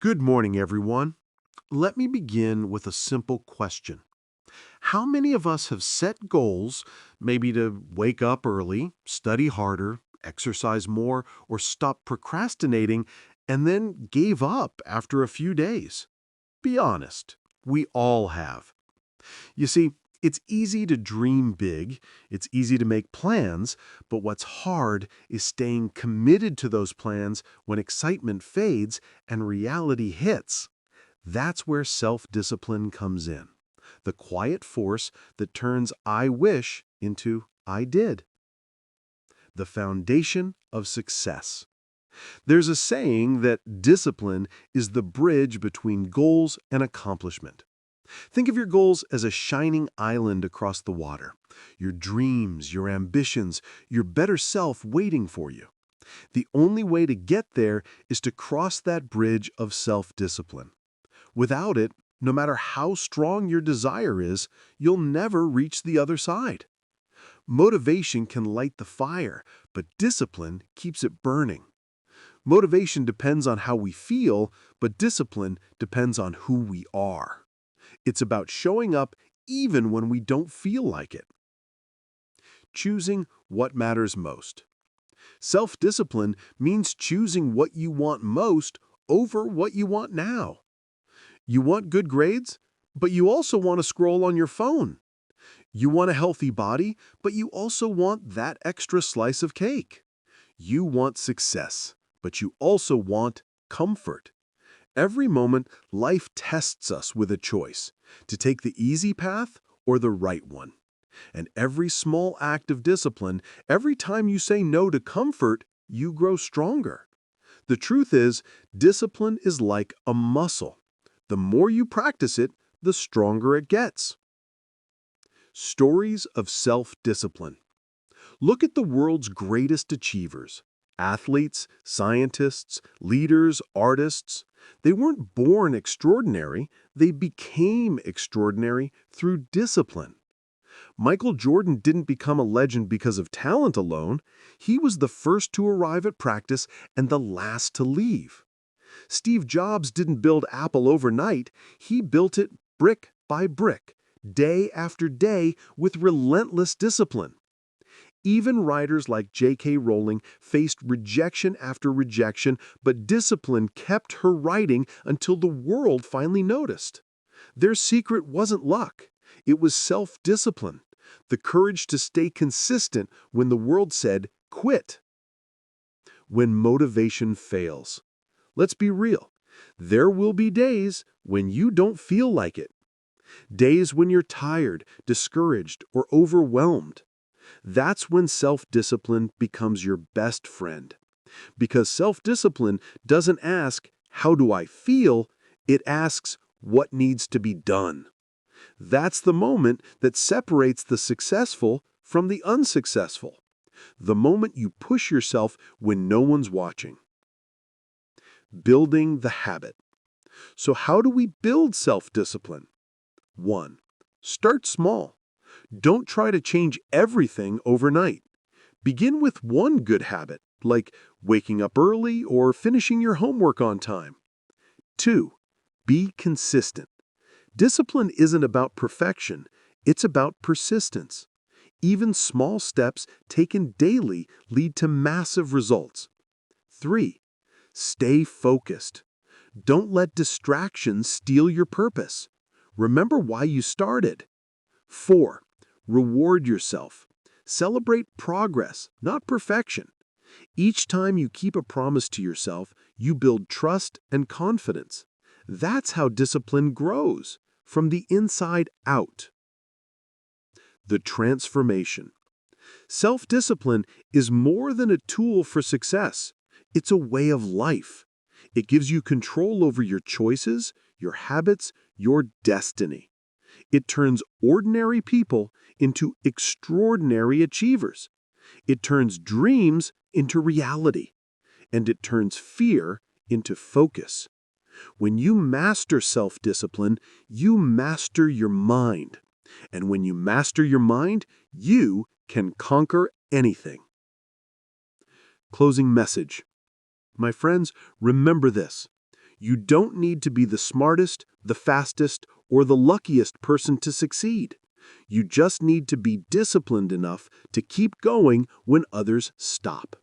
Good morning, everyone. Let me begin with a simple question. How many of us have set goals, maybe to wake up early, study harder, exercise more, or stop procrastinating, and then gave up after a few days? Be honest. We all have. You see, it's easy to dream big, it's easy to make plans, but what's hard is staying committed to those plans when excitement fades and reality hits. That's where self-discipline comes in, the quiet force that turns I wish into I did. The foundation of success. There's a saying that discipline is the bridge between goals and accomplishment. Think of your goals as a shining island across the water. Your dreams, your ambitions, your better self waiting for you. The only way to get there is to cross that bridge of self-discipline. Without it, no matter how strong your desire is, you'll never reach the other side. Motivation can light the fire, but discipline keeps it burning. Motivation depends on how we feel, but discipline depends on who we are. It's about showing up even when we don't feel like it. Choosing what matters most. Self-discipline means choosing what you want most over what you want now. You want good grades, but you also want to scroll on your phone. You want a healthy body, but you also want that extra slice of cake. You want success, but you also want comfort. Every moment, life tests us with a choice, to take the easy path or the right one. And every small act of discipline, every time you say no to comfort, you grow stronger. The truth is, discipline is like a muscle. The more you practice it, the stronger it gets. Stories of self-discipline. Look at the world's greatest achievers. Athletes, scientists, leaders, artists. They weren't born extraordinary, they became extraordinary through discipline. Michael Jordan didn't become a legend because of talent alone. He was the first to arrive at practice and the last to leave. Steve Jobs didn't build Apple overnight. He built it brick by brick, day after day, with relentless discipline. Even writers like J.K. Rowling faced rejection after rejection, but discipline kept her writing until the world finally noticed. Their secret wasn't luck. It was self-discipline, the courage to stay consistent when the world said, quit. When motivation fails. Let's be real. There will be days when you don't feel like it. Days when you're tired, discouraged, or overwhelmed. That's when self-discipline becomes your best friend. Because self-discipline doesn't ask, how do I feel? It asks, what needs to be done? That's the moment that separates the successful from the unsuccessful. The moment you push yourself when no one's watching. Building the habit. So how do we build self-discipline? 1. Start small. Don't try to change everything overnight. Begin with one good habit, like waking up early or finishing your homework on time. 2. Be consistent. Discipline isn't about perfection, it's about persistence. Even small steps taken daily lead to massive results. 3. Stay focused. Don't let distractions steal your purpose. Remember why you started. 4. Reward yourself. Celebrate progress, not perfection. Each time you keep a promise to yourself, you build trust and confidence. That's how discipline grows, from the inside out. The transformation. Self-discipline is more than a tool for success. It's a way of life. It gives you control over your choices, your habits, your destiny. It turns ordinary people into extraordinary achievers. It turns dreams into reality. And it turns fear into focus. When you master self-discipline, you master your mind. And when you master your mind, you can conquer anything. Closing message. My friends, remember this. You don't need to be the smartest, the fastest, or the luckiest person to succeed. You just need to be disciplined enough to keep going when others stop.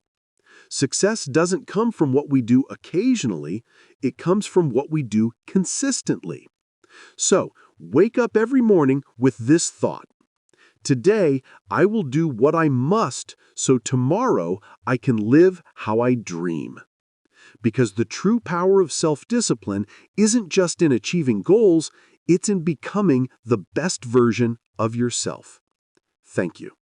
Success doesn't come from what we do occasionally, it comes from what we do consistently. So, wake up every morning with this thought. Today, I will do what I must so tomorrow I can live how I dream. Because the true power of self-discipline isn't just in achieving goals, it's in becoming the best version of yourself. Thank you.